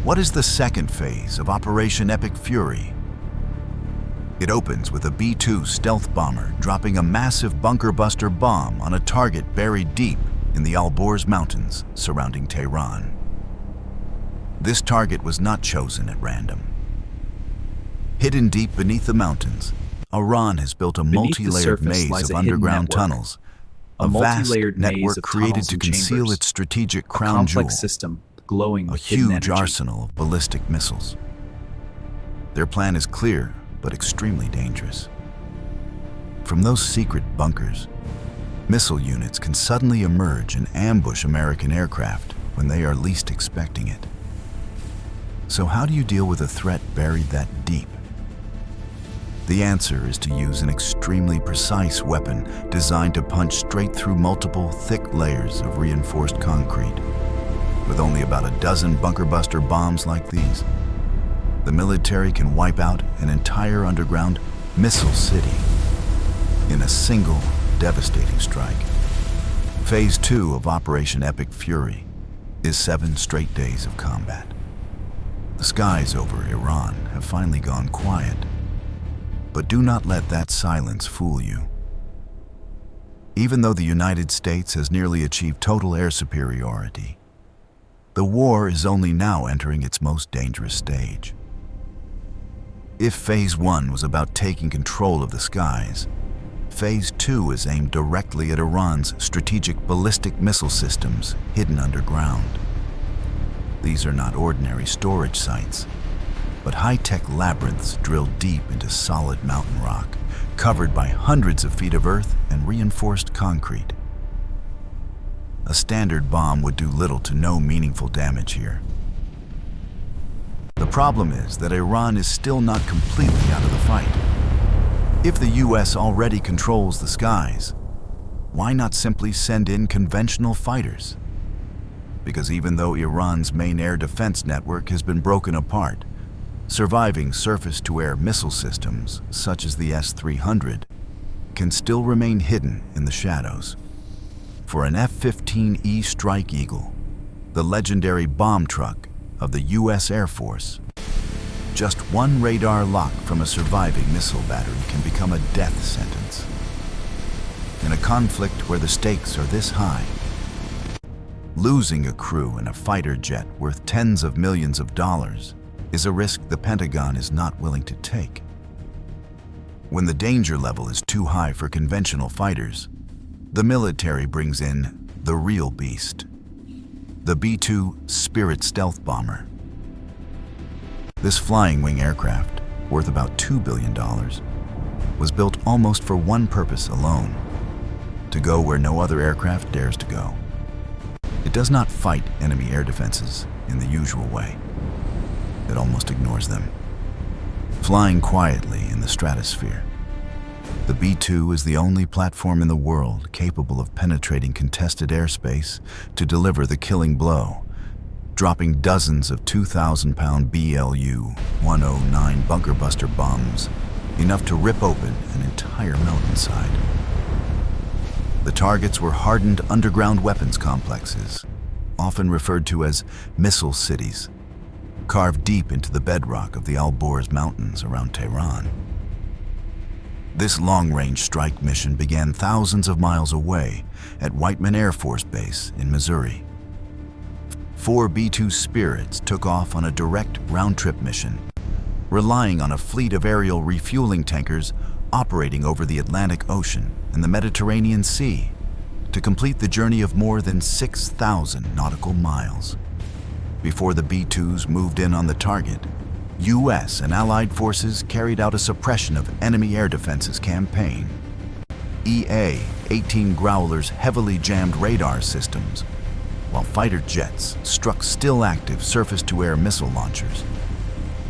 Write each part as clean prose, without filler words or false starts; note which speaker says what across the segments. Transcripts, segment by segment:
Speaker 1: What is the second phase of Operation Epic Fury? It opens with a B-2 stealth bomber dropping a massive bunker-buster bomb on a target buried deep in the Alborz Mountains surrounding Tehran. This target was not chosen at random. Hidden deep beneath the mountains, Iran has built a multi-layered maze of underground tunnels, a vast network created to conceal its strategic crown jewel,
Speaker 2: system glowing
Speaker 1: a
Speaker 2: with hidden
Speaker 1: huge
Speaker 2: energy.
Speaker 1: arsenal of ballistic missiles. Their plan is clear, but extremely dangerous. From those secret bunkers, missile units can suddenly emerge and ambush American aircraft when they are least expecting it. So how do you deal with a threat buried that deep? The answer is to use an extremely precise weapon designed to punch straight through multiple thick layers of reinforced concrete. With only about a dozen bunker-buster bombs like these, the military can wipe out an entire underground missile city in a single devastating strike. Phase 2 of Operation Epic Fury is 7 straight days of combat. The skies over Iran have finally gone quiet, but do not let that silence fool you. Even though the United States has nearly achieved total air superiority, the war is only now entering its most dangerous stage. If Phase 1 was about taking control of the skies, Phase 2 is aimed directly at Iran's strategic ballistic missile systems hidden underground. These are not ordinary storage sites, but high-tech labyrinths drilled deep into solid mountain rock, covered by hundreds of feet of earth and reinforced concrete. A standard bomb would do little to no meaningful damage here. The problem is that Iran is still not completely out of the fight. If the US already controls the skies, why not simply send in conventional fighters? Because even though Iran's main air defense network has been broken apart, surviving surface-to-air missile systems, such as the S-300, can still remain hidden in the shadows. For an F-15E Strike Eagle, the legendary bomb truck of the US Air Force, just one radar lock from a surviving missile battery can become a death sentence. In a conflict where the stakes are this high, losing a crew in a fighter jet worth tens of millions of dollars is a risk the Pentagon is not willing to take. When the danger level is too high for conventional fighters, the military brings in the real beast, the B-2 Spirit stealth bomber. This flying wing aircraft, worth about $2 billion, was built almost for one purpose alone: to go where no other aircraft dares to go. It does not fight enemy air defenses in the usual way. It almost ignores them. Flying quietly in the stratosphere, the B-2 is the only platform in the world capable of penetrating contested airspace to deliver the killing blow, dropping dozens of 2,000-pound BLU-109 bunker-buster bombs, enough to rip open an entire mountainside. The targets were hardened underground weapons complexes, often referred to as missile cities, carved deep into the bedrock of the Alborz Mountains around Tehran. This long-range strike mission began thousands of miles away at Whiteman Air Force Base in Missouri. 4 B-2 Spirits took off on a direct round-trip mission, relying on a fleet of aerial refueling tankers operating over the Atlantic Ocean and the Mediterranean Sea to complete the journey of more than 6,000 nautical miles. Before the B-2s moved in on the target, US and Allied forces carried out a suppression of enemy air defenses campaign. EA-18 Growler's heavily jammed radar systems, while fighter jets struck still active surface-to-air missile launchers,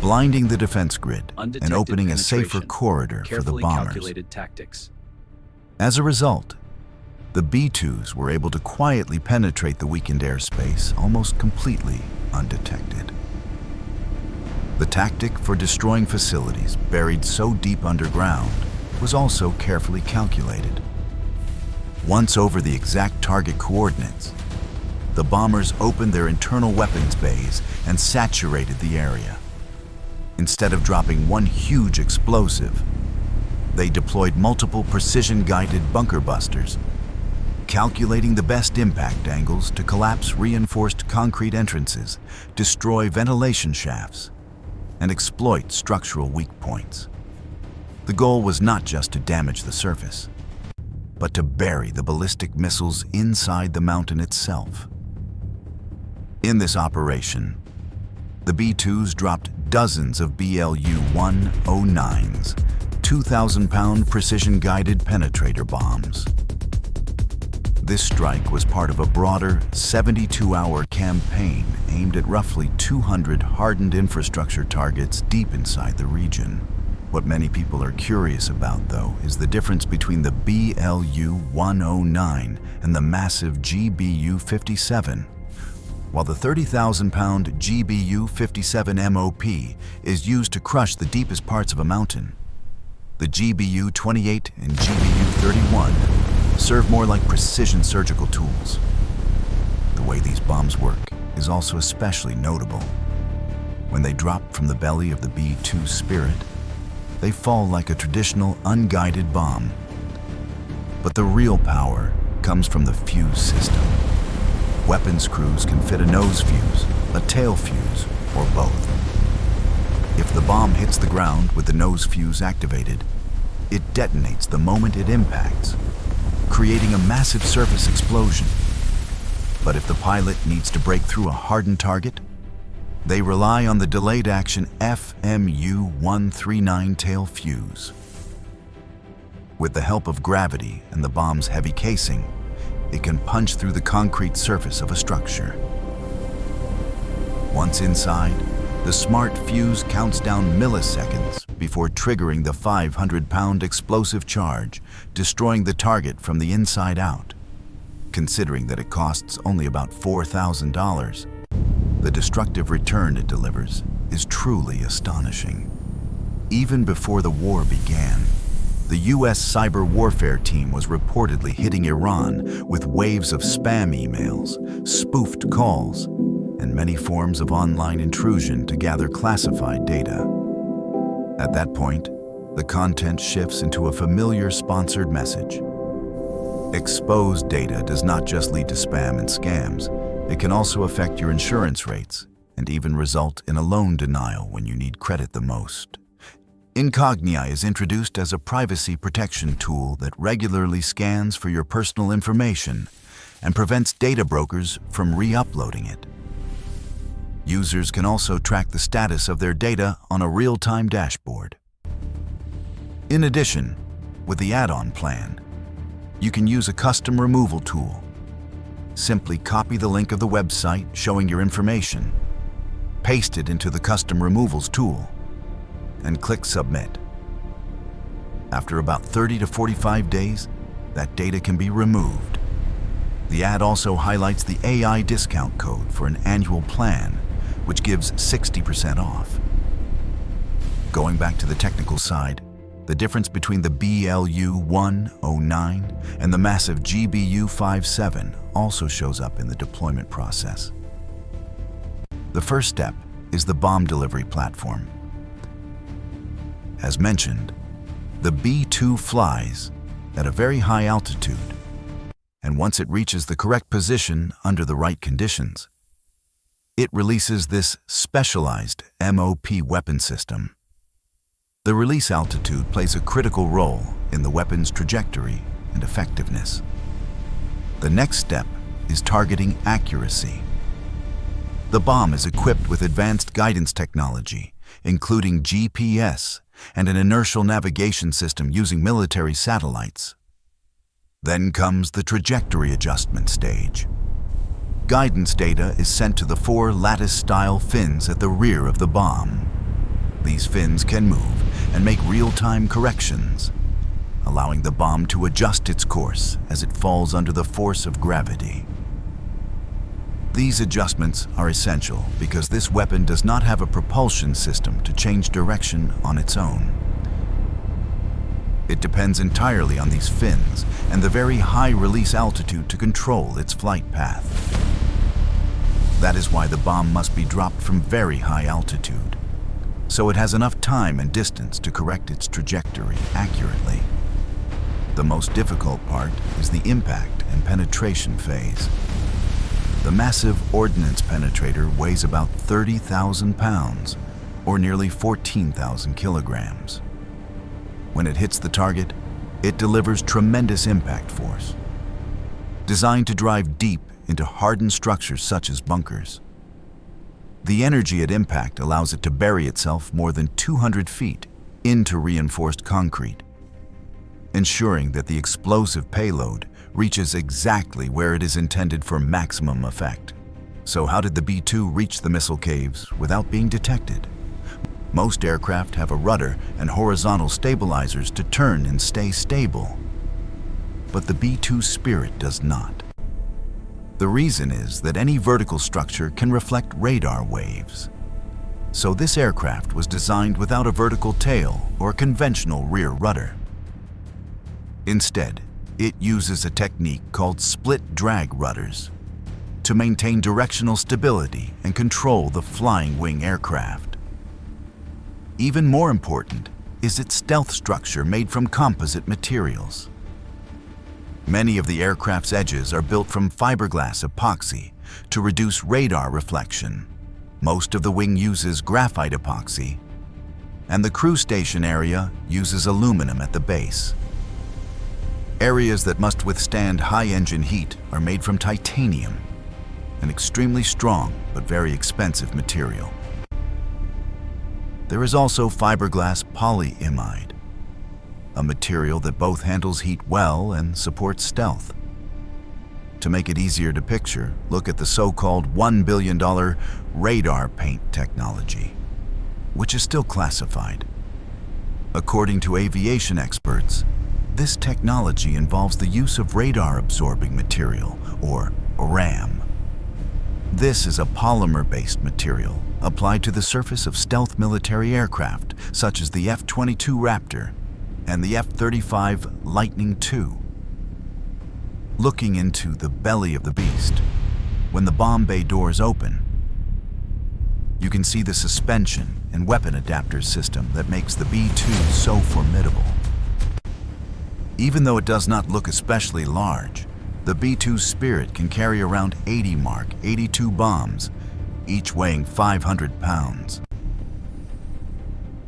Speaker 1: blinding the defense grid and opening a safer corridor for the bombers.
Speaker 2: Calculated tactics.
Speaker 1: As a result, the B-2s were able to quietly penetrate the weakened airspace almost completely undetected. The tactic for destroying facilities buried so deep underground was also carefully calculated. Once over the exact target coordinates, the bombers opened their internal weapons bays and saturated the area. Instead of dropping one huge explosive, they deployed multiple precision-guided bunker busters, calculating the best impact angles to collapse reinforced concrete entrances, destroy ventilation shafts, and exploit structural weak points. The goal was not just to damage the surface, but to bury the ballistic missiles inside the mountain itself. In this operation, the B-2s dropped dozens of BLU-109s, 2,000-pound precision-guided penetrator bombs. This strike was part of a broader 72-hour campaign aimed at roughly 200 hardened infrastructure targets deep inside the region. What many people are curious about, though, is the difference between the BLU-109 and the massive GBU-57. While the 30,000-pound GBU-57 MOP is used to crush the deepest parts of a mountain, the GBU-28 and GBU-31 serve more like precision surgical tools. The way these bombs work is also especially notable. When they drop from the belly of the B-2 Spirit, they fall like a traditional unguided bomb. But the real power comes from the fuse system. Weapons crews can fit a nose fuse, a tail fuse, or both. If the bomb hits the ground with the nose fuse activated, it detonates the moment it impacts, creating a massive surface explosion. But if the pilot needs to break through a hardened target, they rely on the delayed action FMU-139 tail fuse. With the help of gravity and the bomb's heavy casing, it can punch through the concrete surface of a structure. Once inside, the smart fuse counts down milliseconds before triggering the 500-pound explosive charge, destroying the target from the inside out. Considering that it costs only about $4,000, the destructive return it delivers is truly astonishing. Even before the war began, the U.S. cyber warfare team was reportedly hitting Iran with waves of spam emails, spoofed calls, and many forms of online intrusion to gather classified data. At that point, the content shifts into a familiar sponsored message. Exposed data does not just lead to spam and scams, it can also affect your insurance rates and even result in a loan denial when you need credit the most. Incognia is introduced as a privacy protection tool that regularly scans for your personal information and prevents data brokers from re-uploading it. Users can also track the status of their data on a real-time dashboard. In addition, with the add-on plan, you can use a custom removal tool. Simply copy the link of the website showing your information, paste it into the custom removals tool, and click Submit. After about 30 to 45 days, that data can be removed. The ad also highlights the AI discount code for an annual plan, which gives 60% off. Going back to the technical side, the difference between the BLU-109 and the massive GBU-57 also shows up in the deployment process. The first step is the bomb delivery platform. As mentioned, the B-2 flies at a very high altitude, and once it reaches the correct position under the right conditions, it releases this specialized MOP weapon system. The release altitude plays a critical role in the weapon's trajectory and effectiveness. The next step is targeting accuracy. The bomb is equipped with advanced guidance technology, including GPS and an inertial navigation system using military satellites. Then comes the trajectory adjustment stage. Guidance data is sent to the 4 lattice-style fins at the rear of the bomb. These fins can move and make real-time corrections, allowing the bomb to adjust its course as it falls under the force of gravity. These adjustments are essential because this weapon does not have a propulsion system to change direction on its own. It depends entirely on these fins and the very high release altitude to control its flight path. That is why the bomb must be dropped from very high altitude, so it has enough time and distance to correct its trajectory accurately. The most difficult part is the impact and penetration phase. The massive ordnance penetrator weighs about 30,000 pounds, or nearly 14,000 kilograms. When it hits the target, it delivers tremendous impact force. Designed to drive deep into hardened structures such as bunkers, the energy at impact allows it to bury itself more than 200 feet into reinforced concrete, ensuring that the explosive payload reaches exactly where it is intended for maximum effect. So how did the B-2 reach the missile caves without being detected? Most aircraft have a rudder and horizontal stabilizers to turn and stay stable, but the B-2 Spirit does not. The reason is that any vertical structure can reflect radar waves. So this aircraft was designed without a vertical tail or conventional rear rudder. Instead, it uses a technique called split drag rudders to maintain directional stability and control the flying wing aircraft. Even more important is its stealth structure made from composite materials. Many of the aircraft's edges are built from fiberglass epoxy to reduce radar reflection. Most of the wing uses graphite epoxy, and the crew station area uses aluminum at the base. Areas that must withstand high engine heat are made from titanium, an extremely strong but very expensive material. There is also fiberglass polyimide, a material that both handles heat well and supports stealth. To make it easier to picture, look at the so-called $1 billion radar paint technology, which is still classified. According to aviation experts, this technology involves the use of radar-absorbing material, or RAM. This is a polymer-based material applied to the surface of stealth military aircraft, such as the F-22 Raptor and the F-35 Lightning II. Looking into the belly of the beast, when the bomb bay doors open, you can see the suspension and weapon adapter system that makes the B-2 so formidable. Even though it does not look especially large, the B-2 Spirit can carry around 80 Mark 82 bombs, each weighing 500 pounds.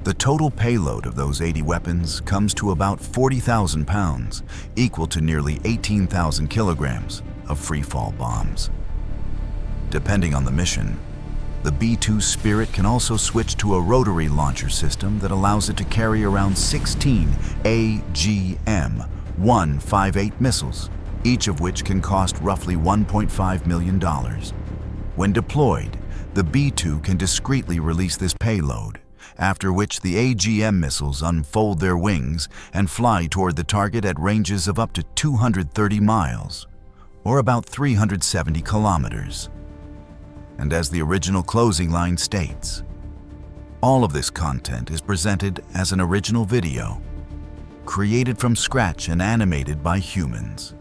Speaker 1: The total payload of those 80 weapons comes to about 40,000 pounds, equal to nearly 18,000 kilograms of free-fall bombs. Depending on the mission, the B-2 Spirit can also switch to a rotary launcher system that allows it to carry around 16 AGM-158 missiles, each of which can cost roughly $1.5 million. When deployed, the B-2 can discreetly release this payload, after which the AGM missiles unfold their wings and fly toward the target at ranges of up to 230 miles, or about 370 kilometers. And as the original closing line states, all of this content is presented as an original video, created from scratch and animated by humans.